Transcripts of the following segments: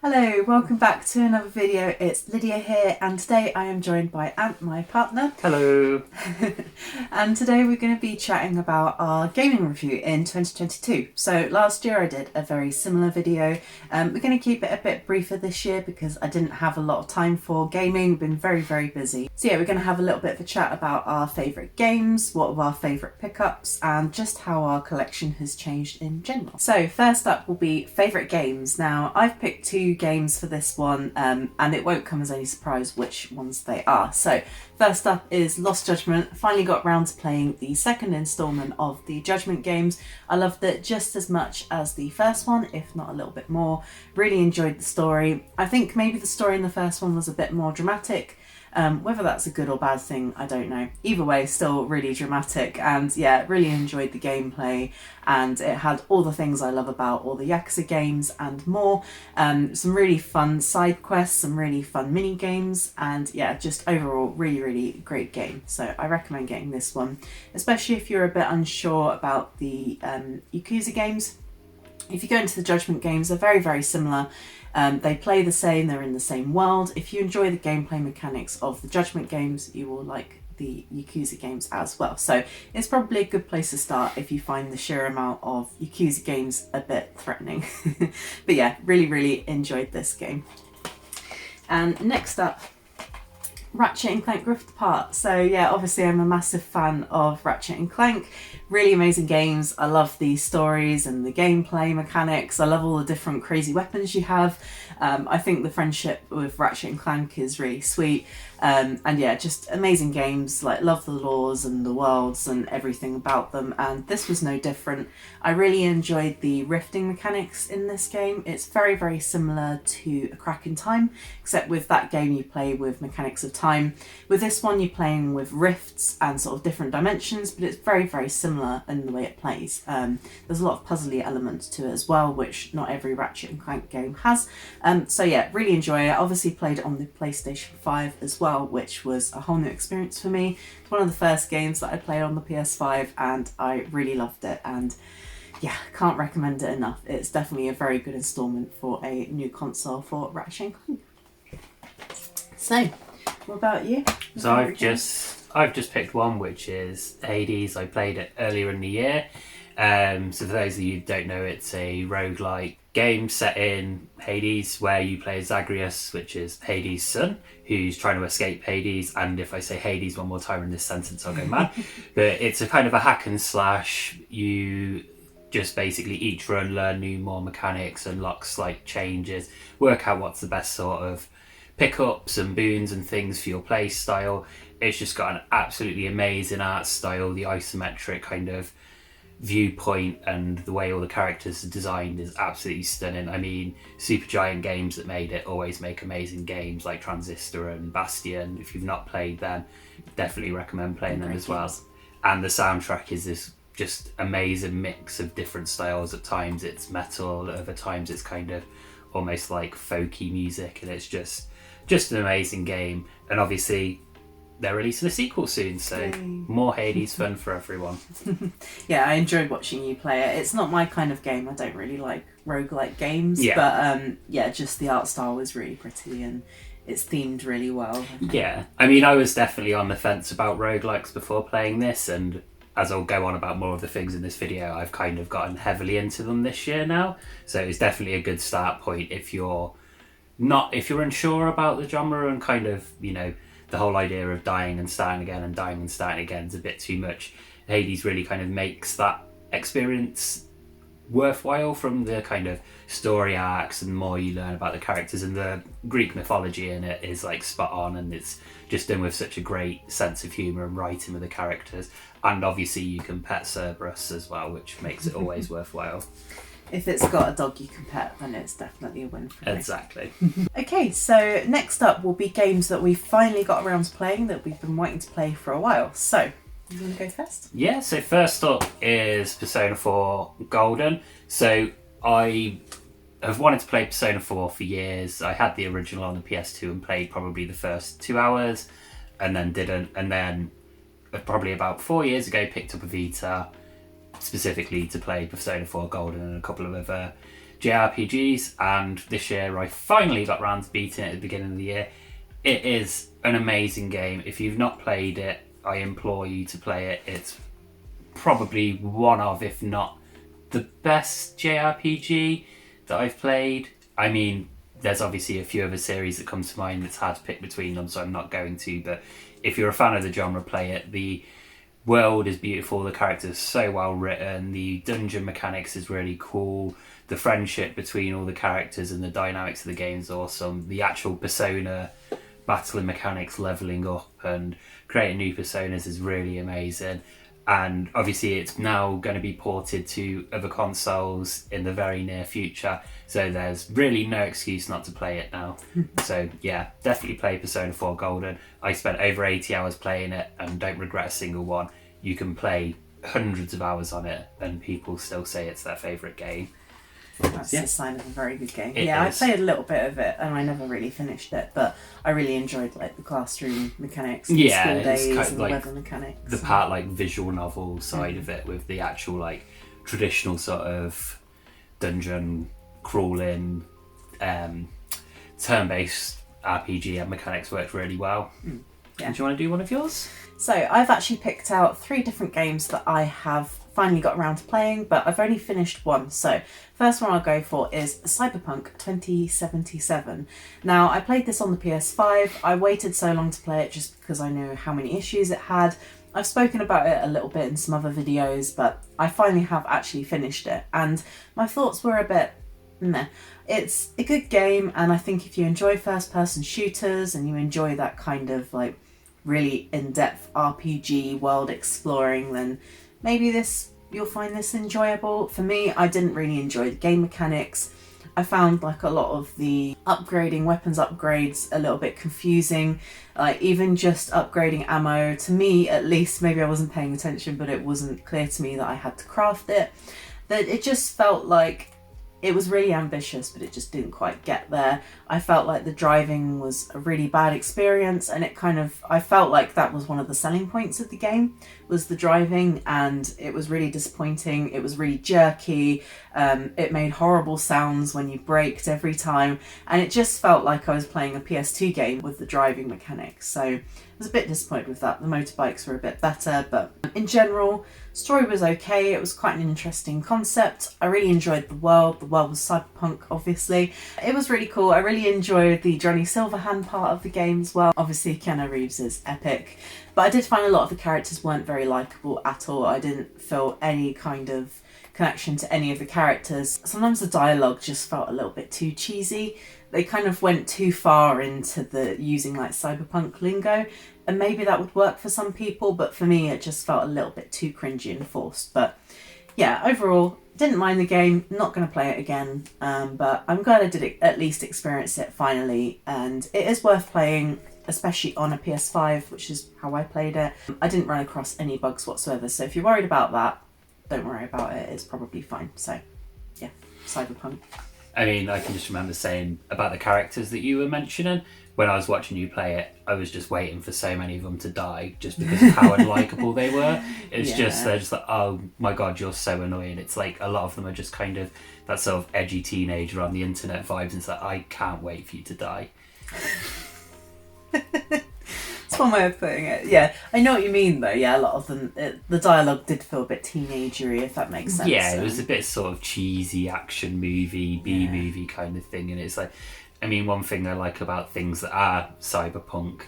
Hello, welcome back to another video. It's Lydia here, and today I am joined by Ant, my partner. Hello. And today we're going to be chatting about our gaming review in 2022. So last year I did a very similar video. We're going to keep it a bit briefer this year because I didn't have a lot of time for gaming. We've been very busy. So yeah, we're going to have a little bit of a chat about our favourite games, what of our favourite pickups, and just how our collection has changed in general. So first up will be favourite games. Now I've picked two games for this one, and it won't come as any surprise which ones they are. So first up is Lost Judgment. Finally got round to playing the second instalment of the Judgment games. I loved it just as much as the first one, if not a little bit more. Really enjoyed the story. I think maybe the story in the first one was a bit more dramatic. Whether that's a good or bad thing, I don't know. Either way, still really dramatic, and yeah, really enjoyed the gameplay, and it had all the things I love about all the Yakuza games and more. Some really fun side quests, some really fun mini games, and yeah, just overall really great game. So I recommend getting this one, especially if you're a bit unsure about the Yakuza games. If you go into the Judgment games, they're very similar. They play the same, they're in the same world. If you enjoy the gameplay mechanics of the Judgment games, you will like the Yakuza games as well. So it's probably a good place to start if you find the sheer amount of Yakuza games a bit threatening. But yeah, really enjoyed this game. And next up, Ratchet & Clank Rift Apart. So yeah, obviously I'm a massive fan of Ratchet & Clank. Really amazing games. I love the stories and the gameplay mechanics. I love all the different crazy weapons you have. I think the friendship with Ratchet & Clank is really sweet. And yeah, just amazing games. Like, love the lores and the worlds and everything about them, and this was no different. I really enjoyed the rifting mechanics in this game. It's very similar to A Crack in Time, except with that game you play with mechanics of time. With this one you're playing with rifts and sort of different dimensions, but it's very similar in the way it plays. There's a lot of puzzly elements to it as well, which not every Ratchet & Clank game has. So yeah, really enjoy it. I obviously played it on the PlayStation 5 as well, which was a whole new experience for me. It's one of the first games that I played on the PS5, and I really loved it, and yeah, can't recommend it enough. It's definitely a very good instalment for a new console for Ratchet & Clank. So, what about you? So I've just picked one, which is Hades. I played it earlier in the year. So for those of you who don't know, it's a roguelike game set in Hades where you play Zagreus, which is Hades' son, who's trying to escape Hades. And if I say Hades one more time in this sentence, I'll go mad. But it's a kind of a hack and slash. You just basically each run learn more mechanics, unlock slight changes, work out what's the best sort of pickups and boons and things for your play style. It's just got an absolutely amazing art style. The isometric kind of viewpoint and the way all the characters are designed is absolutely stunning. I mean, Supergiant Games that made it always make amazing games like Transistor and Bastion. If you've not played them, definitely recommend playing them as well. And the soundtrack is this just amazing mix of different styles. At times it's metal, other times it's kind of almost like folky music, and it's just an amazing game. And obviously they're releasing a sequel soon, so more Hades fun for everyone. Yeah, I enjoyed watching you play it. It's not my kind of game. I don't really like roguelike games, but yeah, just the art style was really pretty and it's themed really well. Yeah, I mean, I was definitely on the fence about roguelikes before playing this, and as I'll go on about more of the things in this video, I've kind of gotten heavily into them this year now. So it's definitely a good start point if you're unsure about the genre and kind of, you know, the whole idea of dying and starting again and dying and starting again is a bit too much. Hades really kind of makes that experience worthwhile from the kind of story arcs and more you learn about the characters, and the Greek mythology in it is like spot on, and it's just done with such a great sense of humour and writing with the characters. And obviously you can pet Cerberus as well, which makes it always worthwhile. If it's got a dog you can pet, then it's definitely a win for me. Exactly. Okay, so next up will be games that we finally got around to playing that we've been waiting to play for a while. So, you want to go first? Yeah, so first up is Persona 4 Golden. So I have wanted to play Persona 4 for years. I had the original on the PS2 and played probably the first 2 hours and then didn't. And then probably about 4 years ago picked up a Vita specifically to play Persona 4 Golden and a couple of other JRPGs, and this year I finally got round to beating it at the beginning of the year. It is an amazing game. If you've not played it, I implore you to play it. It's probably one of, if not the best JRPG that I've played. I mean, there's obviously a few other series that come to mind that's hard to pick between them, so I'm not going to, but if you're a fan of the genre, play it. The world is beautiful, the characters are so well written, the dungeon mechanics is really cool, the friendship between all the characters and the dynamics of the game is awesome. The actual persona battling mechanics, leveling up and creating new personas is really amazing. And obviously it's now going to be ported to other consoles in the very near future, so there's really no excuse not to play it now. So yeah, definitely play Persona 4 Golden. I spent over 80 hours playing it and don't regret a single one. You can play hundreds of hours on it and people still say it's their favourite game. That's a sign of a very good game. It I is. played a little bit of it and I never really finished it, but I really enjoyed like the classroom mechanics, and Yeah, school it's days, kind of and the like weather mechanics. The part like visual novel side of it, with the actual like traditional sort of dungeon crawling turn-based RPG and mechanics worked really well. Yeah. Do you want to do one of yours? So I've actually picked out 3 different games that I have finally got around to playing, but I've only finished one. So first one I'll go for is Cyberpunk 2077. Now, I played this on the PS5. I waited so long to play it just because I knew how many issues it had. I've spoken about it a little bit in some other videos, but I finally have actually finished it, and my thoughts were a bit meh. It's a good game, and I think if you enjoy first-person shooters and you enjoy that kind of like really in-depth RPG world exploring, then maybe you'll find this enjoyable. For me, I didn't really enjoy the game mechanics. I found like a lot of the weapons upgrades a little bit confusing. Like even just upgrading ammo, to me at least, maybe I wasn't paying attention, but it wasn't clear to me that I had to craft it. That it just felt like it was really ambitious, but it just didn't quite get there. I felt like the driving was a really bad experience, and I felt like that was one of the selling points of the game, was the driving, and it was really disappointing. It was really jerky. It made horrible sounds when you braked every time, and it just felt like I was playing a PS2 game with the driving mechanics. So I was a bit disappointed with that. The motorbikes were a bit better, but in general, story was okay. It was quite an interesting concept. I really enjoyed the world. The world was cyberpunk, obviously. It was really cool. I really enjoyed the Johnny Silverhand part of the game as well. Obviously, Keanu Reeves is epic. But I did find a lot of the characters weren't very likeable at all. I didn't feel any kind of connection to any of the characters. Sometimes the dialogue just felt a little bit too cheesy. They kind of went too far into the using like cyberpunk lingo, and maybe that would work for some people, but for me it just felt a little bit too cringy and forced. But yeah, overall, didn't mind the game, not going to play it again, but I'm glad I did at least experience it finally, and it is worth playing, especially on a PS5, which is how I played it. I didn't run across any bugs whatsoever, so if you're worried about that, don't worry about it, it's probably fine. So yeah, Cyberpunk. I mean, I can just remember saying about the characters that you were mentioning, when I was watching you play it, I was just waiting for so many of them to die just because of how unlikable they were. It's just, they're just like, oh my god, you're so annoying. It's like a lot of them are just kind of that sort of edgy teenager on the internet vibes, and it's like, I can't wait for you to die. That's one way of putting it. Yeah, I know what you mean though. Yeah, a lot of them, the dialogue did feel a bit teenagery, if that makes sense. Yeah, it was a bit sort of cheesy action movie, B-movie kind of thing, and it's like, I mean, one thing I like about things that are cyberpunk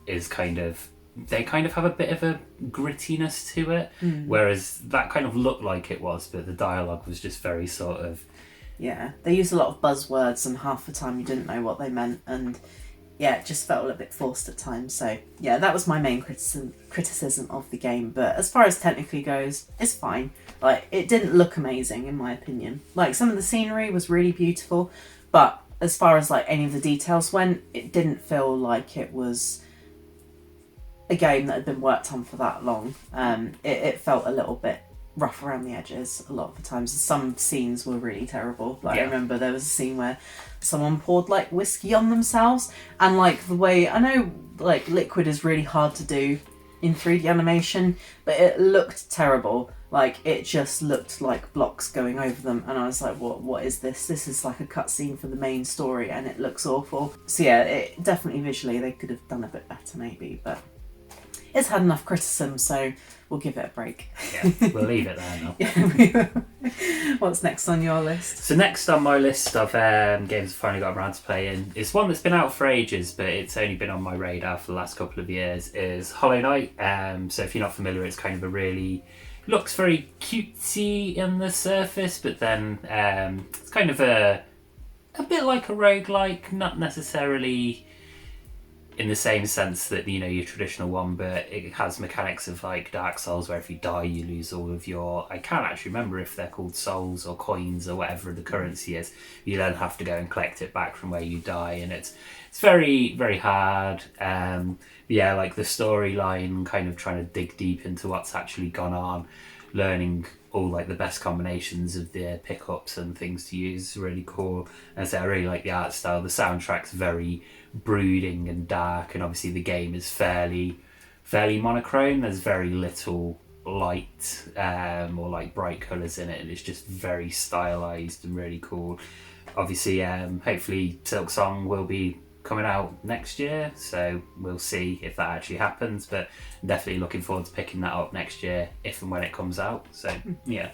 is they kind of have a bit of a grittiness to it, whereas that kind of looked like it was, but the dialogue was just very sort of... Yeah, they used a lot of buzzwords, and half the time you didn't know what they meant, and yeah, it just felt a little bit forced at times. So yeah, that was my main criticism of the game. But as far as technically goes, it's fine. Like, it didn't look amazing in my opinion. Like, some of the scenery was really beautiful, but as far as like any of the details went, it didn't feel like it was a game that had been worked on for that long. It felt a little bit rough around the edges a lot of the times. Some scenes were really terrible. Like, I remember there was a scene where someone poured like whiskey on themselves, and like the way, I know like liquid is really hard to do in 3D animation, but it looked terrible. Like, it just looked like blocks going over them, and I was like, what is this? This is like a cutscene for the main story, and it looks awful. So yeah, it definitely visually they could have done a bit better maybe, but it's had enough criticism, so we'll give it a break. Yeah, we'll leave it there now. Yeah. What's next on your list? So next on my list of games I've finally got around to playing is one that's been out for ages, but it's only been on my radar for the last couple of years, is Hollow Knight. So if you're not familiar, it's kind of a really... looks very cutesy in the surface, but then it's kind of a bit like a roguelike, not necessarily in the same sense that, you know, your traditional one, but it has mechanics of like Dark Souls, where if you die you lose all of your, I can't actually remember if they're called souls or coins or whatever the currency is. You then have to go and collect it back from where you die, and it's very, very hard. Yeah, like the storyline, kind of trying to dig deep into what's actually gone on, learning all like the best combinations of the pickups and things to use is really cool. And I really like the art style. The soundtrack's very brooding and dark, and obviously the game is fairly monochrome. There's very little light or like bright colours in it, and it's just very stylized and really cool. Obviously, hopefully Silk Song will be coming out next year, so we'll see if that actually happens, but definitely looking forward to picking that up next year if and when it comes out. So yeah,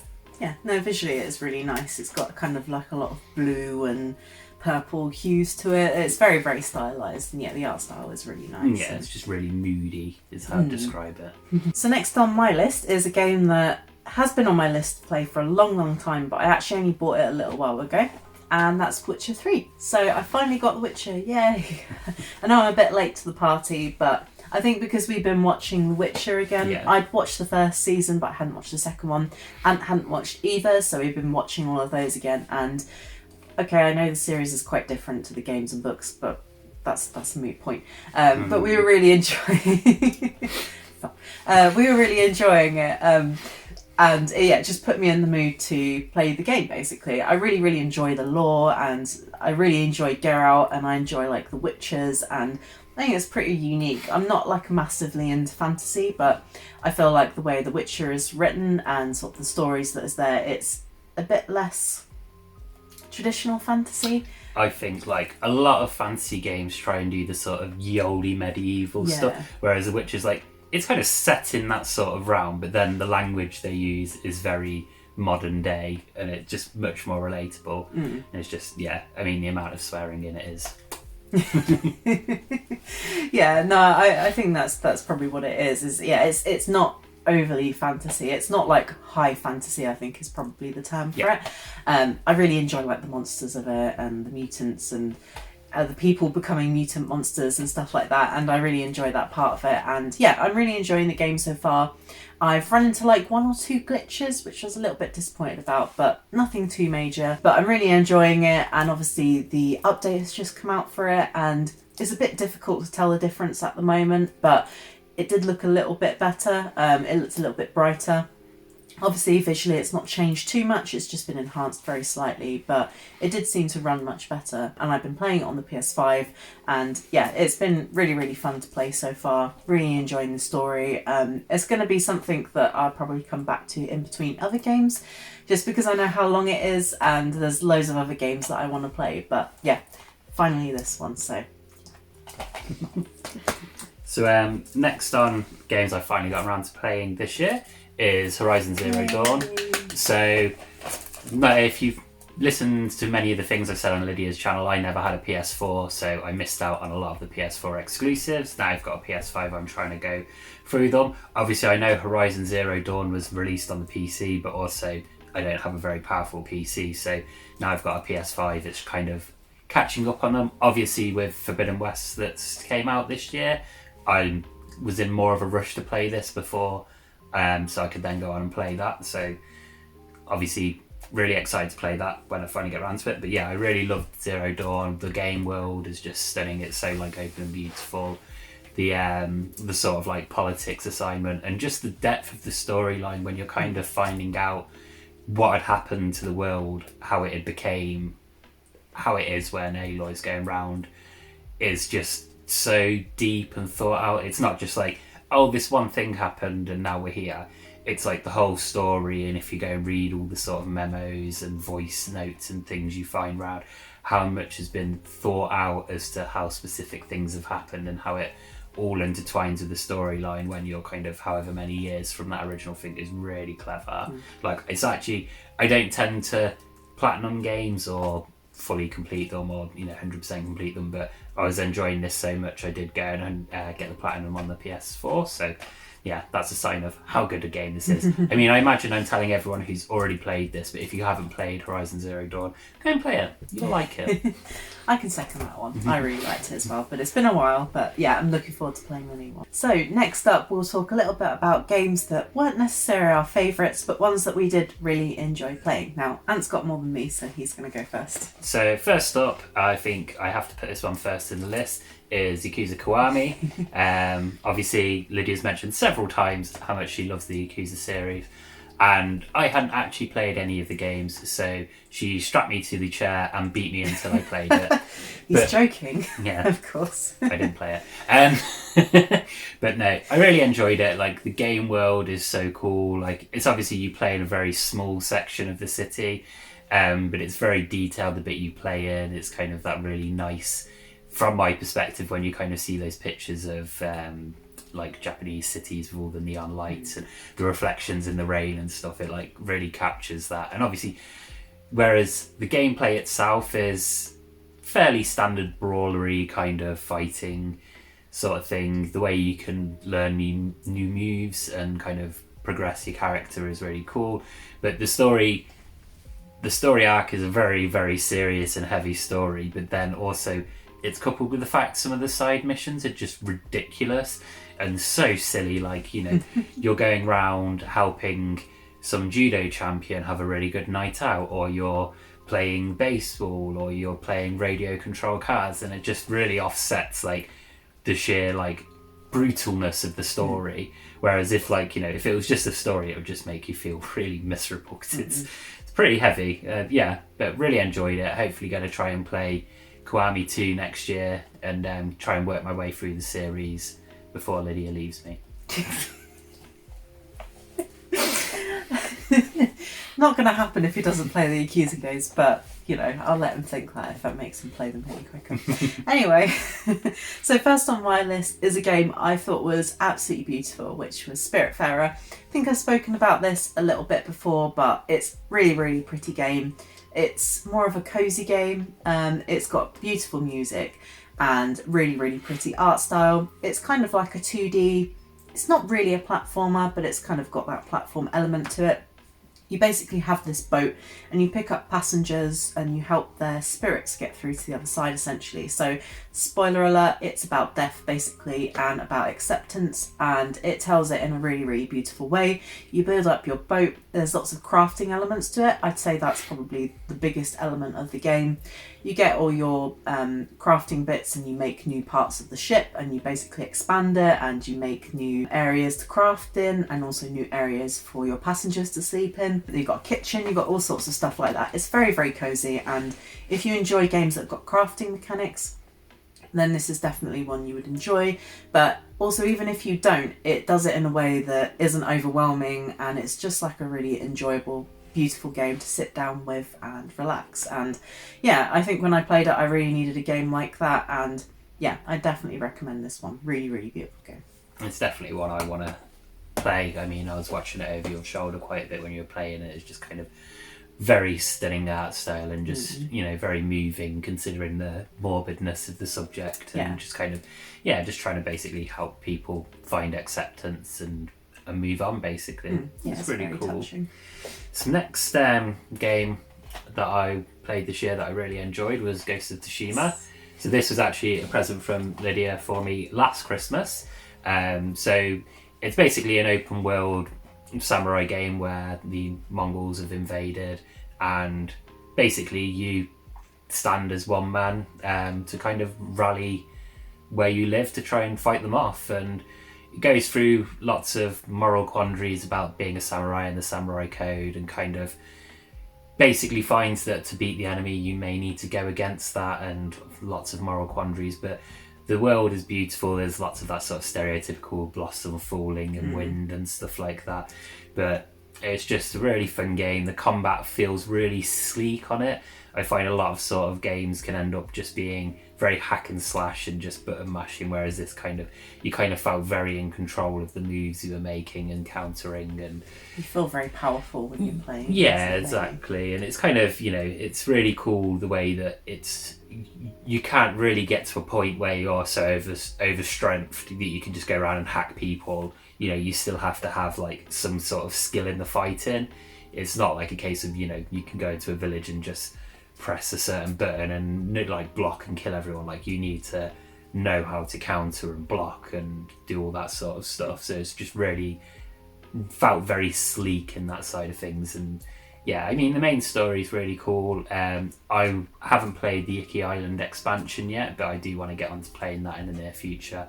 no, visually it is really nice. It's got kind of like a lot of blue and purple hues to it. It's very, very stylized, and yeah, the art style is really nice. Yeah, it's just really moody is how to describe it. So next on my list is a game that has been on my list to play for a long time, but I actually only bought it a little while ago, and that's Witcher 3. So I finally got The Witcher, yay! I know I'm a bit late to the party, but I think because we've been watching The Witcher again, Yeah. I'd watched the first season, but I hadn't watched the second one, and hadn't watched either, so we've been watching all of those again, and okay, I know the series is quite different to the games and books, but that's a moot point. But we were really enjoying it. And yeah, it just put me in the mood to play the game, basically. I really, really enjoy the lore, and I really enjoy Geralt, and I enjoy like the witches, and I think it's pretty unique. I'm not like massively into fantasy, but I feel like the way The Witcher is written and sort of the stories that is there, it's a bit less traditional fantasy. I think like a lot of fantasy games try and do the sort of yoli medieval stuff, whereas The Witcher's like, it's kind of set in that sort of realm, but then the language they use is very modern day, and it's just much more relatable. And it's just, yeah, I mean, the amount of swearing in it is... Yeah, no, I think that's probably what it is yeah, it's not overly fantasy. It's not like high fantasy, I think is probably the term for it. I really enjoy like the monsters of it, and the mutants, and the people becoming mutant monsters and stuff like that, and I really enjoy that part of it. And yeah, I'm really enjoying the game so far. I've run into like 1 or 2 glitches, which I was a little bit disappointed about, but nothing too major. But I'm really enjoying it, and obviously the update has just come out for it, and it's a bit difficult to tell the difference at the moment, but it did look a little bit better. It looks a little bit brighter. Obviously, visually, it's not changed too much. It's just been enhanced very slightly, but it did seem to run much better. And I've been playing it on the PS5, and yeah, it's been really, really fun to play so far. Really enjoying the story. It's going to be something that I'll probably come back to in between other games, just because I know how long it is, and there's loads of other games that I want to play. But yeah, finally this one, so... So next on games I finally got around to playing this year is Horizon Zero Dawn. So if you've listened to many of the things I've said on Lydia's channel, I never had a PS4, so I missed out on a lot of the PS4 exclusives. Now I've got a PS5, I'm trying to go through them. Obviously I know Horizon Zero Dawn was released on the PC, but also I don't have a very powerful PC, so now I've got a PS5, it's kind of catching up on them. Obviously with Forbidden West that came out this year, I was in more of a rush to play this before, so I could then go on and play that. So obviously really excited to play that when I finally get around to it. But yeah, I really loved Zero Dawn. The game world is just stunning. It's so like open and beautiful. The sort of like politics assignment, and just the depth of the storyline when you're kind of finding out what had happened to the world, how it had became how it is when Aloy's going round, is just so deep and thought out. It's not just like, oh, this one thing happened and now we're here. it's like the whole story, and if you go and read all the sort of memos and voice notes and things you find around how much has been thought out as to how specific things have happened and how it all intertwines with the storyline when you're kind of however many years from that original thing is really clever. Like, it's actually, I don't tend to platinum games or fully complete them or 100% complete them, but I was enjoying this so much I did go and get the platinum on the PS4. So yeah, that's a sign of how good a game this is. I mean, I imagine I'm telling everyone who's already played this, but if you haven't played Horizon Zero Dawn, go and play it. You'll like it. I can second that one. I really liked it as well, but it's been a while. But yeah, I'm looking forward to playing the new one. So next up, we'll talk a little bit about games that weren't necessarily our favourites, but ones that we did really enjoy playing. Now, Ant's got more than me, so he's going to go first. So first up, I think I have to put this one first in the list, is Yakuza Kiwami. Obviously, Lydia's mentioned several times how much she loves the Yakuza series, and I hadn't actually played any of the games, so she strapped me to the chair and beat me until I played it. He's joking. Yeah. Of course. I didn't play it. But no, I really enjoyed it. Like, the game world is so cool. Like, it's obviously you play in a very small section of the city, but it's very detailed, the bit you play in. It's kind of that really nice, from my perspective, when you kind of see those pictures of like Japanese cities with all the neon lights and the reflections in the rain and stuff, it like really captures that. And obviously, whereas the gameplay itself is fairly standard brawlery kind of fighting sort of thing, the way you can learn new moves and kind of progress your character is really cool. But the story arc is a very, very serious and heavy story, but then also it's coupled with the fact some of the side missions are just ridiculous and so silly. Like, you're going around helping some judo champion have a really good night out, or you're playing baseball, or you're playing radio control cars, and it just really offsets like the sheer like brutalness of the story. Whereas if if it was just a story, it would just make you feel really miserable, because it's pretty heavy. But really enjoyed it. Hopefully going to try and play Kiwami 2 next year and try and work my way through the series before Lydia leaves me. Not going to happen if he doesn't play the Yakuza games, but I'll let him think that if that makes him play them any quicker. Anyway, so first on my list is a game I thought was absolutely beautiful, which was Spiritfarer. I think I've spoken about this a little bit before, but it's really, really pretty game. It's more of a cozy game. It's got beautiful music and really, really pretty art style. It's kind of like a 2D. It's not really a platformer, but it's kind of got that platform element to it. You basically have this boat and you pick up passengers and you help their spirits get through to the other side, essentially. So, spoiler alert, it's about death basically and about acceptance, and it tells it in a really, really beautiful way. You build up your boat. There's lots of crafting elements to it. I'd say that's probably the biggest element of the game. You get all your crafting bits and you make new parts of the ship, and you basically expand it, and you make new areas to craft in and also new areas for your passengers to sleep in. You've got a kitchen, you've got all sorts of stuff like that. It's very, very cozy, and if you enjoy games that have got crafting mechanics, then this is definitely one you would enjoy. But also, even if you don't, it does it in a way that isn't overwhelming, and it's just like a really enjoyable, beautiful game to sit down with and relax. And yeah, I think when I played it, I really needed a game like that, and yeah, I definitely recommend this one. Really, really beautiful game. It's definitely one I want to play. I mean, I was watching it over your shoulder quite a bit when you were playing it. It's just kind of very stunning art style and just very moving, considering the morbidness of the subject, and just kind of just trying to basically help people find acceptance and move on, basically. It's really cool. Touching. So next game that I played this year that I really enjoyed was Ghost of Tsushima. So this was actually a present from Lydia for me last Christmas. So it's basically an open world samurai game where the Mongols have invaded, and basically you stand as one man to kind of rally where you live to try and fight them off. And it goes through lots of moral quandaries about being a samurai and the samurai code, and kind of basically finds that to beat the enemy you may need to go against that, and lots of moral quandaries. But the world is beautiful. There's lots of that sort of stereotypical blossom falling and wind and stuff like that. But it's just a really fun game. The combat feels really sleek on it. I find a lot of sort of games can end up just being very hack and slash and just button mashing, whereas this you kind of felt very in control of the moves you were making and countering, and you feel very powerful when you're playing. Yeah, exactly. And it's kind of, it's really cool the way that you can't really get to a point where you're so overstrength that you can just go around and hack people. You still have to have like some sort of skill in the fighting. It's not like a case of, you can go into a village and just press a certain button and like block and kill everyone. Like, you need to know how to counter and block and do all that sort of stuff. So it's just really felt very sleek in that side of things. And yeah, I mean, the main story is really cool. I haven't played the Icky Island expansion yet, but I do want to get onto playing that in the near future.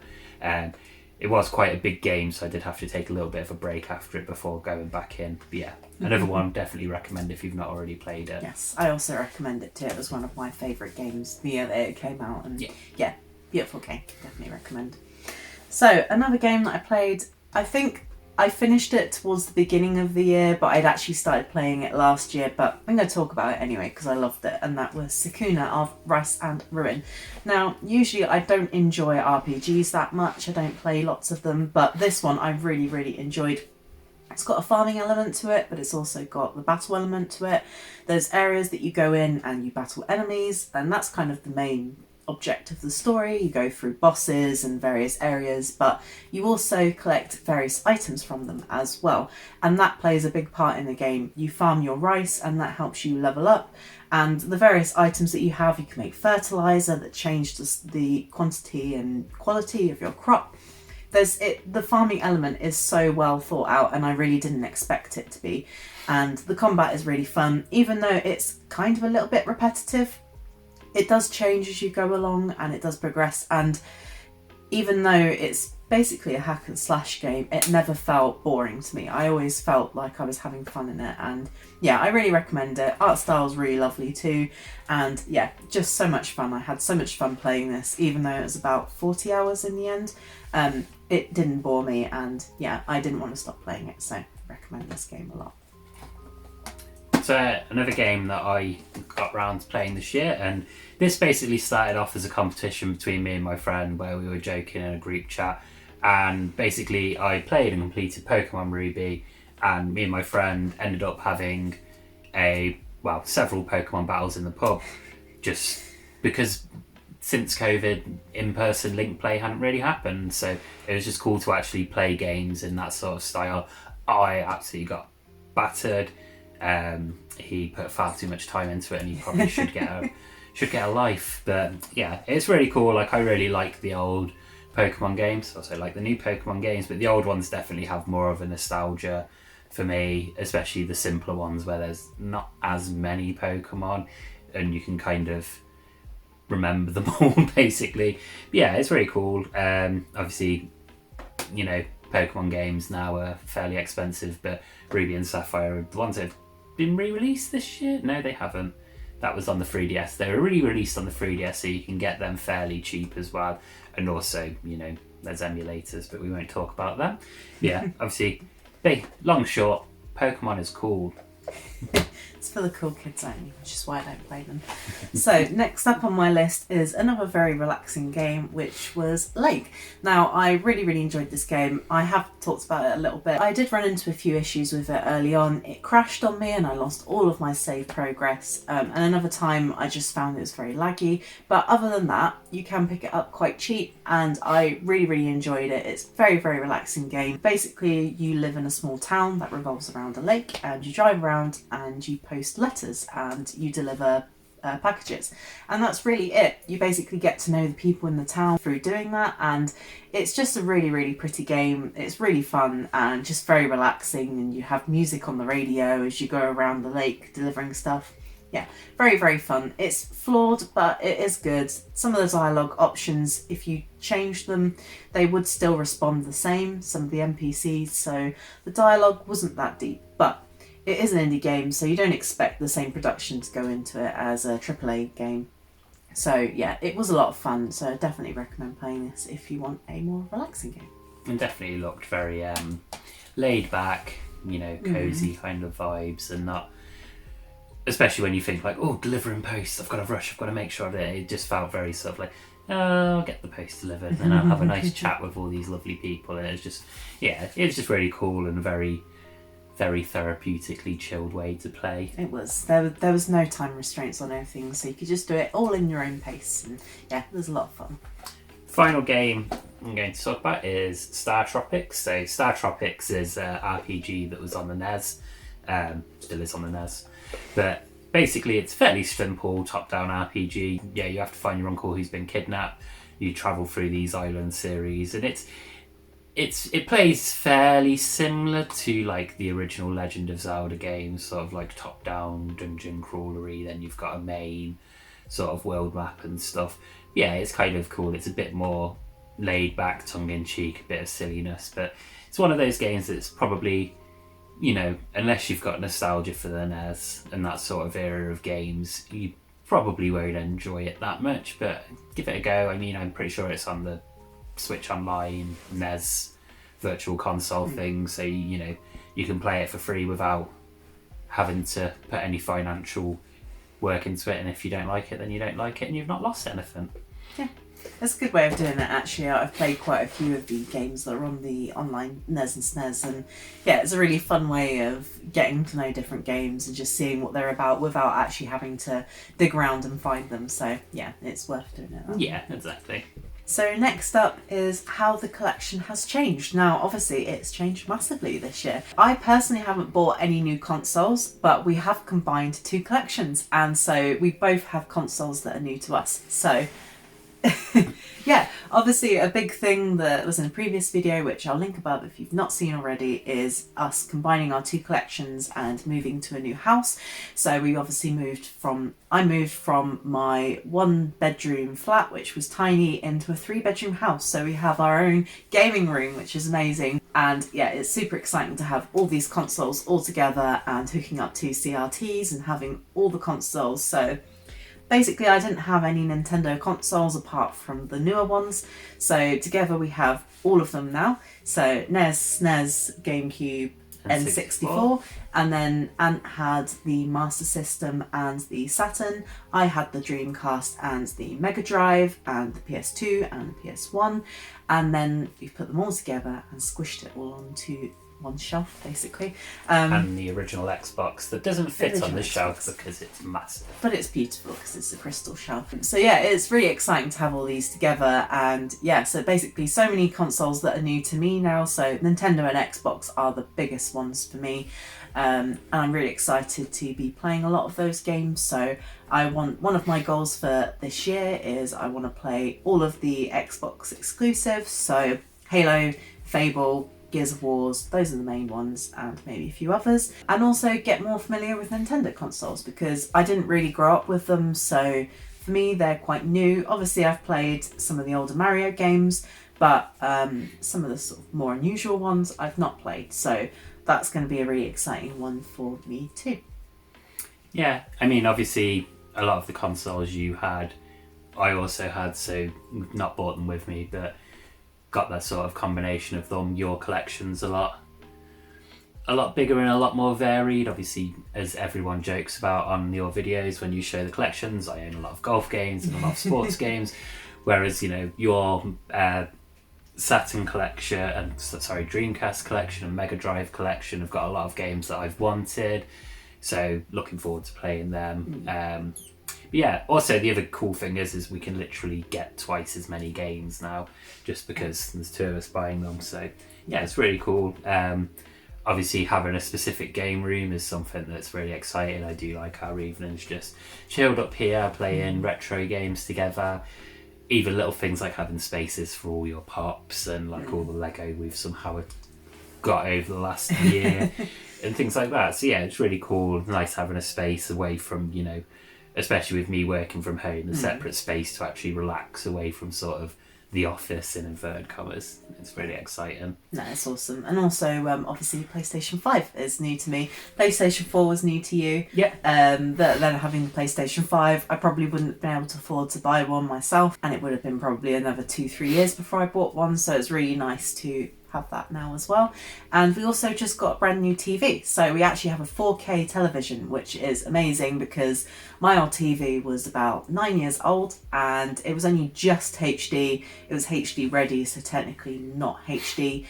It was quite a big game, so I did have to take a little bit of a break after it before going back in. But yeah, another one, definitely recommend if you've not already played it. Yes, I also recommend it too. It was one of my favourite games the year that it came out. And yeah, beautiful game. Definitely recommend. So, another game that I played, I think I finished it towards the beginning of the year, but I'd actually started playing it last year, but I'm going to talk about it anyway because I loved it, and that was Sakuna of Rice and Ruin. Now, usually I don't enjoy RPGs that much, I don't play lots of them, but this one I really, really enjoyed. It's got a farming element to it, but it's also got the battle element to it. There's areas that you go in and you battle enemies, and that's kind of the main object of the story. You go through bosses and various areas, but you also collect various items from them as well, and that plays a big part in the game. You farm your rice and that helps you level up, and the various items that you have, you can make fertilizer that changes the quantity and quality of your crop. The farming element is so well thought out, and I really didn't expect it to be, and the combat is really fun. Even though it's kind of a little bit repetitive, it does change as you go along and it does progress, and even though it's basically a hack and slash game, it never felt boring to me. I always felt like I was having fun in it, and yeah, I really recommend it. Art style's really lovely too, and yeah, just so much fun. I had so much fun playing this, even though it was about 40 hours in the end. It didn't bore me, and yeah, I didn't want to stop playing it, so I recommend this game a lot. So another game that I got round to playing this year, and this basically started off as a competition between me and my friend where we were joking in a group chat, and basically I played and completed Pokemon Ruby, and me and my friend ended up having several Pokemon battles in the pub, just because since COVID, in-person link play hadn't really happened, so it was just cool to actually play games in that sort of style. I absolutely got battered. He put far too much time into it, and he probably should get a life. But yeah, it's really cool. Like, I really like the old Pokemon games. Also like the new Pokemon games, but the old ones definitely have more of a nostalgia for me, especially the simpler ones where there's not as many Pokemon and you can kind of remember them all basically. But yeah, it's very cool. Obviously, Pokemon games now are fairly expensive, but Ruby and Sapphire are the ones that have been re-released this year. No, they haven't. That was on the 3DS. They were re-released on the 3DS, so you can get them fairly cheap as well. And also, there's emulators, but we won't talk about that. Yeah, obviously, long short, Pokemon is cool. It's for the cool kids only, which is why I don't play them. So next up on my list is another very relaxing game, which was Lake. Now, I really, really enjoyed this game. I have talked about it a little bit. I did run into a few issues with it early on. It crashed on me and I lost all of my save progress. And another time I just found it was very laggy. But other than that, you can pick it up quite cheap, and I really, really enjoyed it. It's a very, very relaxing game. Basically, you live in a small town that revolves around a lake, and you drive around and you post letters and you deliver packages, and that's really it. You basically get to know the people in the town through doing that, and it's just a really, really pretty game. It's really fun and just very relaxing, and you have music on the radio as you go around the lake delivering stuff. Yeah, very, very fun. It's flawed, but it is good. Some of the dialogue options, if you change them, they would still respond the same, some of the NPCs, so the dialogue wasn't that deep, but it is an indie game, so you don't expect the same production to go into it as a AAA game. So yeah, it was a lot of fun. So I definitely recommend playing this if you want a more relaxing game. And definitely looked very laid back, cozy kind of vibes, and not, especially when you think like, oh, delivering posts, I've got to rush, I've got to make sure that it just felt very sort of like, oh, I'll get the post delivered, and then I'll have a nice chat with all these lovely people, and it was just really cool and very, very therapeutically chilled way to play. It was. There was no time restraints on anything, so you could just do it all in your own pace, and yeah, it was a lot of fun. Final game I'm going to talk about is Star Tropics. So Star Tropics is an RPG that was on the NES, still is on the NES, but basically it's fairly simple top-down RPG. Yeah, you have to find your uncle who's been kidnapped. You travel through these island series, and it plays fairly similar to like the original Legend of Zelda games, sort of like top-down dungeon crawlery. Then you've got a main sort of world map and stuff. Yeah, it's kind of cool. It's a bit more laid back, tongue-in-cheek, a bit of silliness, but it's one of those games that's probably, unless you've got nostalgia for the NES and that sort of era of games, you probably won't enjoy it that much, but give it a go. I mean, I'm pretty sure it's on the Switch Online, NES virtual console thing, so you can play it for free without having to put any financial work into it, and if you don't like it, then you don't like it and you've not lost anything. Yeah, that's a good way of doing it, actually. I've played quite a few of the games that are on the online NES and SNES, and yeah, it's a really fun way of getting to know different games and just seeing what they're about without actually having to dig around and find them. So yeah, it's worth doing it. Yeah, exactly. So next up is how the collection has changed. Now, obviously, it's changed massively this year. I personally haven't bought any new consoles, but we have combined two collections, and so we both have consoles that are new to us. So yeah, obviously a big thing that was in a previous video, which I'll link above if you've not seen already, is us combining our two collections and moving to a new house. So we obviously I moved from my 1-bedroom flat, which was tiny, into a 3-bedroom house. So we have our own gaming room, which is amazing. And yeah, it's super exciting to have all these consoles all together and hooking up to CRTs and having all the consoles. So basically, I didn't have any Nintendo consoles apart from the newer ones. So together we have all of them now. So NES, SNES, GameCube, N64. And then Ant had the Master System and the Saturn. I had the Dreamcast and the Mega Drive and the PS2 and the PS1. And then we put them all together and squished it all onto one shelf, basically. And the original Xbox that doesn't fit on the shelf because it's massive. But it's beautiful because it's a crystal shelf. So yeah, it's really exciting to have all these together. And yeah, so basically so many consoles that are new to me now. So Nintendo and Xbox are the biggest ones for me. And I'm really excited to be playing a lot of those games. So one of my goals for this year is I want to play all of the Xbox exclusives. So Halo, Fable, Gears of Wars, those are the main ones, and maybe a few others. And also get more familiar with Nintendo consoles because I didn't really grow up with them, so for me they're quite new. Obviously I've played some of the older Mario games, but some of the sort of more unusual ones I've not played, so that's going to be a really exciting one for me too. Yeah, I mean obviously a lot of the consoles you had, I also had, so not bought them with me, but got that sort of combination of them. Your collection's a lot bigger and a lot more varied. Obviously, as everyone jokes about on your videos when you show the collections, I own a lot of golf games and a lot of sports games, whereas your Saturn collection and Dreamcast collection and Mega Drive collection have got a lot of games that I've wanted, so looking forward to playing them. But yeah, also the other cool thing is we can literally get twice as many games now just because there's two of us buying them. So yeah, it's really cool. Obviously having a specific game room is something that's really exciting. I do like our evenings just chilled up here playing retro games together. Even little things like having spaces for all your pops and like all the Lego we've somehow got over the last year and things like that. So yeah, it's really cool. Nice having a space away from, especially with me working from home, a separate space to actually relax away from sort of the office in inverted commas. It's really exciting. No, it's awesome. And also, obviously, PlayStation 5 is new to me. PlayStation 4 was new to you. Yeah. Then having the PlayStation 5, I probably wouldn't have been able to afford to buy one myself, and it would have been probably another 2-3 years before I bought one, so it's really nice to have that now as well. And we also just got a brand new TV, so we actually have a 4K television, which is amazing because my old TV was about 9 years old and it was only just HD. It was HD ready, so technically not HD.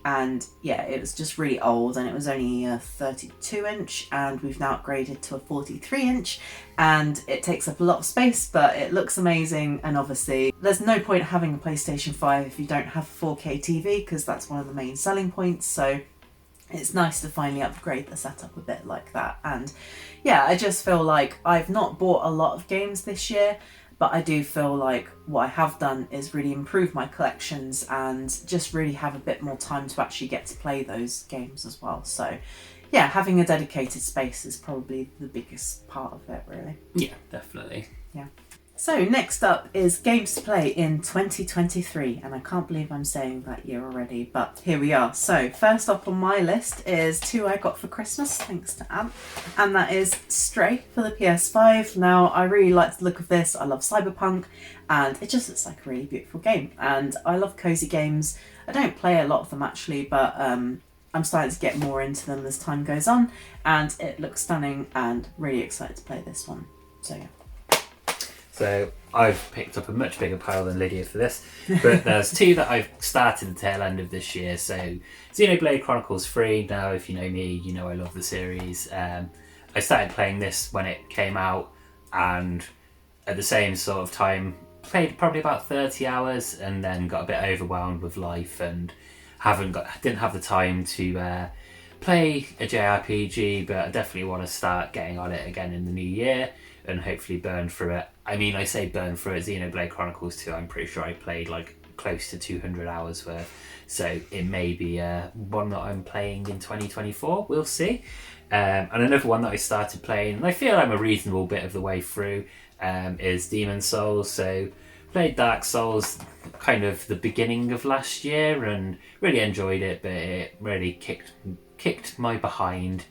And yeah, it was just really old, and it was only a 32 inch, and we've now upgraded to a 43 inch, and it takes up a lot of space, but it looks amazing. And obviously there's no point having a PlayStation 5 if you don't have a 4K TV, because that's one of the main selling points. So it's nice to finally upgrade the setup a bit like that. And yeah, I just feel like I've not bought a lot of games this year, but I do feel like what I have done is really improve my collections and just really have a bit more time to actually get to play those games as well. So yeah, having a dedicated space is probably the biggest part of it, really. Yeah, definitely. Yeah. So next up is games to play in 2023, and I can't believe I'm saying that year already, but here we are. So first up on my list is two I got for Christmas, thanks to Ant, and that is Stray for the PS5. Now, I really like the look of this. I love cyberpunk, and it just looks like a really beautiful game, and I love cozy games. I don't play a lot of them actually, but I'm starting to get more into them as time goes on, and it looks stunning, and really excited to play this one. So yeah. So I've picked up a much bigger pile than Lydia for this, but there's two that I've started the tail end of this year. So Xenoblade Chronicles 3, now if you know me, you know I love the series. I started playing this when it came out, and at the same sort of time played probably about 30 hours, and then got a bit overwhelmed with life and didn't have the time to play a JRPG, but I definitely want to start getting on it again in the new year and hopefully burn through it. I mean, I say burn through it. Xenoblade Chronicles 2, I'm pretty sure I played like close to 200 hours worth, so it may be one that I'm playing in 2024, we'll see. And another one that I started playing, and I feel I'm a reasonable bit of the way through, is Demon Souls. So played Dark Souls kind of the beginning of last year and really enjoyed it, but it really kicked my behind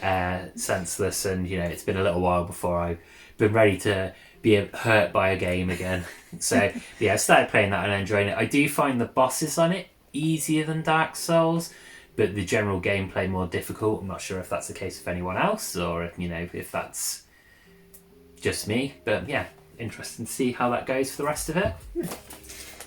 senseless, and you know, it's been a little while before I've been ready to be hurt by a game again. So yeah, I started playing that and enjoying it. I do find the bosses on it easier than Dark Souls, but the general gameplay more difficult. I'm not sure if that's the case with anyone else, or if, you know, if that's just me, but yeah, interesting to see how that goes for the rest of it.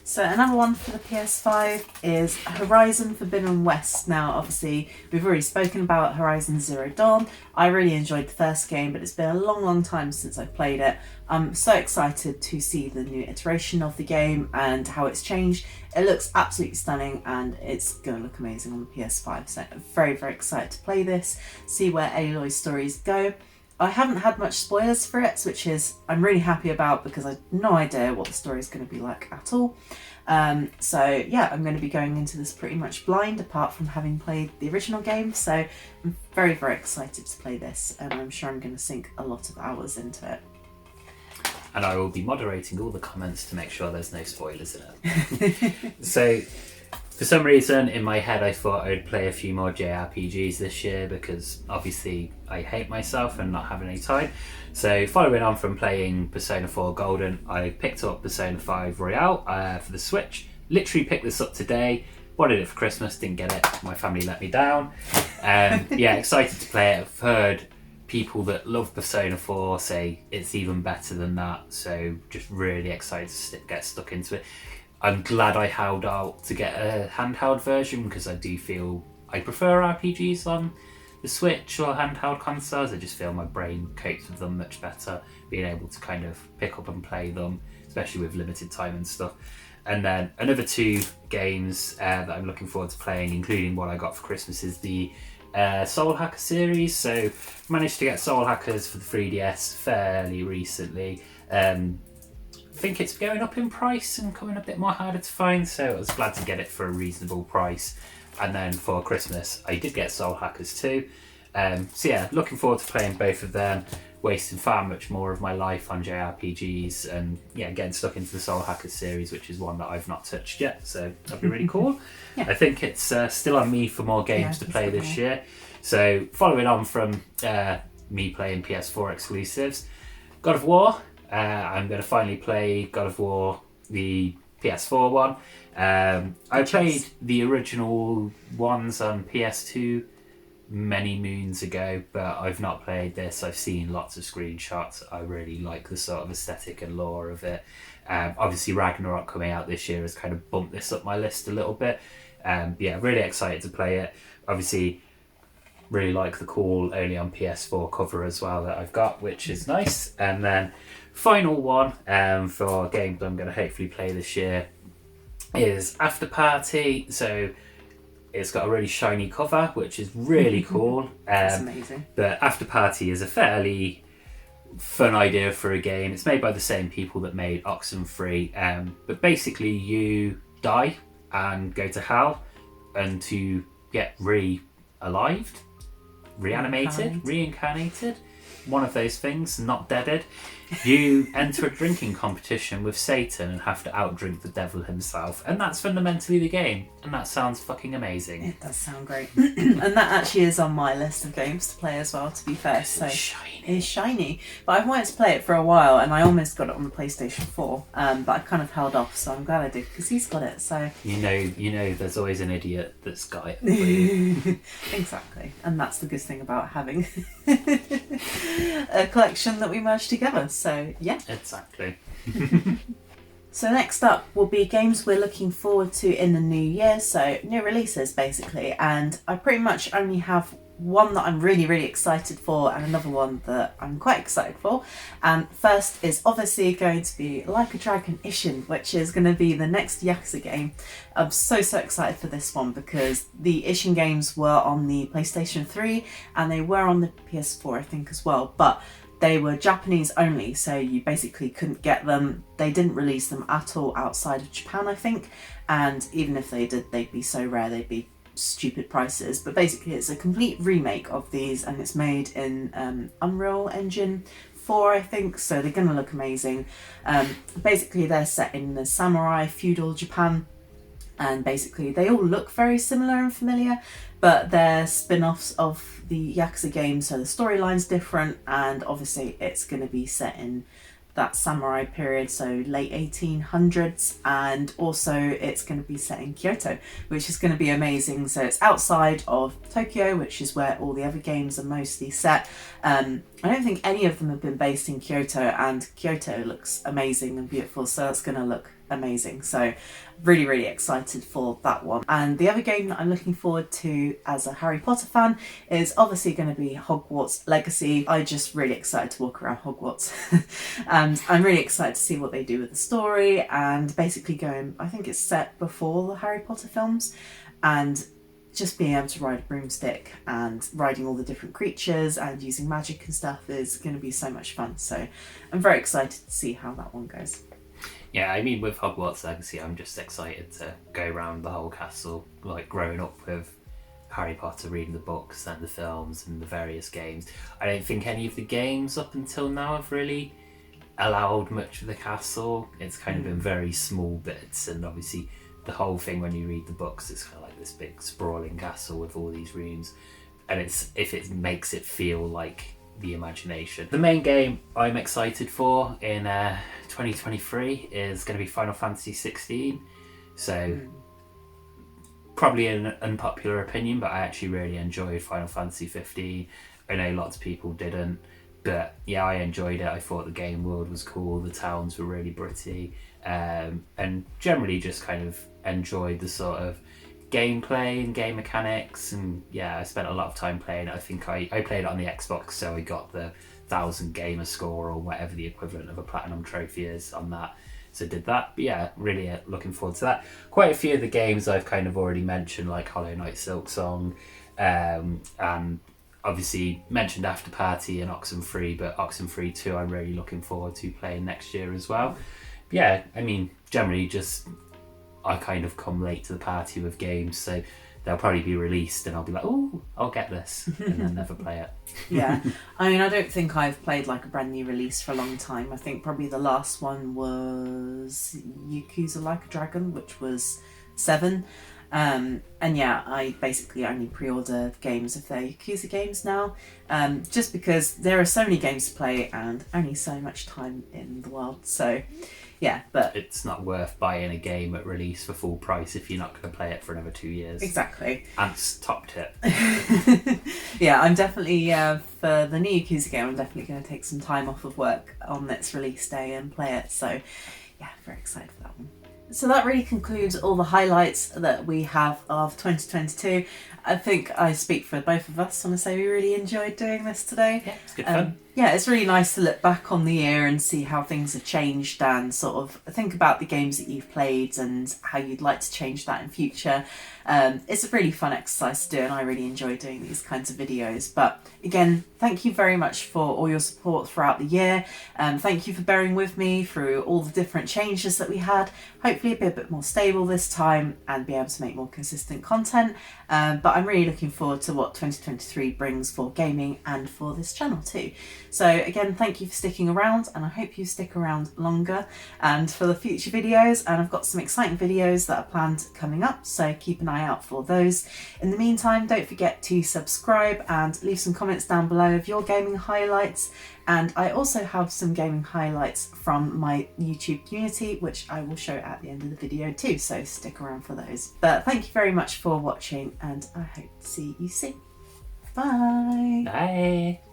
So another one for the PS5 is Horizon Forbidden West. Now, obviously, we've already spoken about Horizon Zero Dawn. I really enjoyed the first game, but it's been a long time since I've played it. I'm so excited to see the new iteration of the game and how it's changed. It looks absolutely stunning, and it's going to look amazing on the PS5. So I'm very excited to play this, see where Aloy's stories go. I haven't had much spoilers for it, which is I'm really happy about, because I have no idea what the story is going to be like at all. So yeah, I'm going to be going into this pretty much blind, apart from having played the original game. So I'm very excited to play this, and I'm sure I'm going to sink a lot of hours into it. And I will be moderating all the comments to make sure there's no spoilers in it. So for some reason in my head I thought I'd play a few more JRPGs this year, because obviously I hate myself and not having any time. So following on from playing Persona 4 Golden, I picked up Persona 5 Royale for the Switch. Literally picked this up today. Wanted it for Christmas, didn't get it. My family let me down. Yeah, excited to play it. I've heard people that love Persona 4 say it's even better than that. So just really excited to get stuck into it. I'm glad I held out to get a handheld version, because I do feel I prefer RPGs on the Switch or handheld consoles. I just feel my brain copes with them much better, being able to kind of pick up and play them, especially with limited time and stuff. And then another two games that I'm looking forward to playing, including what I got for Christmas, is the Soul Hacker series. So managed to get Soul Hackers for the 3DS fairly recently. I think it's going up in price and coming a bit more harder to find, so I was glad to get it for a reasonable price. And then for Christmas I did get Soul Hackers 2, So yeah, looking forward to playing both of them, wasting far much more of my life on JRPGs, and yeah, getting stuck into the Soul Hackers series, which is one that I've not touched yet, so that'll be really cool. Yeah. I think it's still on me for more games to play this year. So following on from me playing PS4 exclusives, God of War, I'm going to finally play God of War, the PS4 one. I played the original ones on PS2 many moons ago, but I've not played this. I've seen lots of screenshots. I really like the sort of aesthetic and lore of it. Obviously Ragnarok coming out this year has kind of bumped this up my list a little bit. Yeah, really excited to play it. Obviously really like the cool only on PS4 cover as well that I've got, which is nice. And then final one for a game that I'm going to hopefully play this year is After Party. So it's got a really shiny cover, which is really cool. That's amazing. But After Party is a fairly fun idea for a game. It's made by the same people that made Oxenfree. But basically you die and go to hell, and to get re-alived, reanimated, reincarnated, one of those things, not deaded, you enter a drinking competition with Satan and have to outdrink the devil himself, and that's fundamentally the game, and that sounds fucking amazing. It does sound great. And that actually is on my list of games to play as well, to be fair. So it's shiny. But I've wanted to play it for a while, and I almost got it on the PlayStation 4, but I kind of held off, so I'm glad I did, because he's got it. So you know there's always an idiot that's got it for you. Exactly. And that's the good thing about having a collection that we merged together. So yeah, exactly. So next up will be games we're looking forward to in the new year, so new releases basically, and I pretty much only have one that I'm really excited for and another one that I'm quite excited for. And first is obviously going to be Like a Dragon Ishin, which is going to be the next Yakuza game. I'm so excited for this one because the Ishin games were on the PlayStation 3 and they were on the PS4 I think as well, but they were Japanese only, so you basically couldn't get them. They didn't release them at all outside of Japan, I think, and even if they did, they'd be so rare, they'd be stupid prices. But basically it's a complete remake of these, and it's made in Unreal Engine 4, I think, so they're going to look amazing. Basically they're set in the samurai feudal Japan, and basically they all look very similar and familiar, but they're spin-offs of the Yakuza game, so the storyline's different, and obviously it's going to be set in that samurai period, so late 1800s, and also it's going to be set in Kyoto, which is going to be amazing. So it's outside of Tokyo, which is where all the other games are mostly set. I don't think any of them have been based in Kyoto, and Kyoto looks amazing and beautiful, so that's going to look amazing. So really excited for that one. And the other game that I'm looking forward to as a Harry Potter fan is obviously going to be Hogwarts Legacy. I'm just really excited to walk around Hogwarts and I'm really excited to see what they do with the story, and basically going, I think it's set before the Harry Potter films, and just being able to ride a broomstick and riding all the different creatures and using magic and stuff is going to be so much fun. So I'm very excited to see how that one goes. Yeah, I mean, with Hogwarts Legacy, I'm just excited to go around the whole castle, like growing up with Harry Potter, reading the books and the films and the various games. I don't think any of the games up until now have really allowed much of the castle. It's kind of been very small bits, and obviously the whole thing when you read the books, it's kind of like this big sprawling castle with all these rooms, and it's if it makes it feel like the imagination. The main game I'm excited for in 2023 is going to be Final Fantasy 16. So probably an unpopular opinion, but I actually really enjoyed Final Fantasy 15. I know lots of people didn't, but yeah, I enjoyed it. I thought the game world was cool, the towns were really pretty, and generally just kind of enjoyed the sort of gameplay and game mechanics. And yeah, I spent a lot of time playing it. I think I played it on the Xbox, so I got the 1000 gamer score or whatever the equivalent of a platinum trophy is on that, so did that. But yeah, really looking forward to that. Quite a few of the games I've kind of already mentioned, like Hollow Knight Silksong, and obviously mentioned After Party and Oxenfree, but Oxenfree 2 I'm really looking forward to playing next year as well. But yeah, I mean, generally just I kind of come late to the party with games, so they'll probably be released and I'll be like, oh, I'll get this, and then never play it. Yeah, I mean, I don't think I've played like a brand new release for a long time. I think probably the last one was Yakuza Like a Dragon, which was 7. And yeah, I basically only pre-order games if they're Yakuza games now, just because there are so many games to play and only so much time in the world. So yeah, but It's not worth buying a game at release for full price if you're not going to play it for another 2 years. exactly. Ant's top tip. Yeah, I'm definitely for the new Yakuza game, I'm definitely going to take some time off of work on its release day and play it. So yeah, very excited for that one. So that really concludes all the highlights that we have of 2022. I think I speak for both of us when I say we really enjoyed doing this today. Yeah, it's good fun. Yeah, it's really nice to look back on the year and see how things have changed and sort of think about the games that you've played and how you'd like to change that in future. It's a really fun exercise to do and I really enjoy doing these kinds of videos. But again, thank you very much for all your support throughout the year. Thank you for bearing with me through all the different changes that we had. Hopefully be a bit more stable this time and be able to make more consistent content. But I'm really looking forward to what 2023 brings for gaming and for this channel too. So again, thank you for sticking around and I hope you stick around longer and for the future videos, and I've got some exciting videos that are planned coming up, so keep an eye out for those. In the meantime, don't forget to subscribe and leave some comments down below of your gaming highlights, and I also have some gaming highlights from my YouTube community which I will show at the end of the video too, so stick around for those. But thank you very much for watching and I hope to see you soon. Bye! Bye!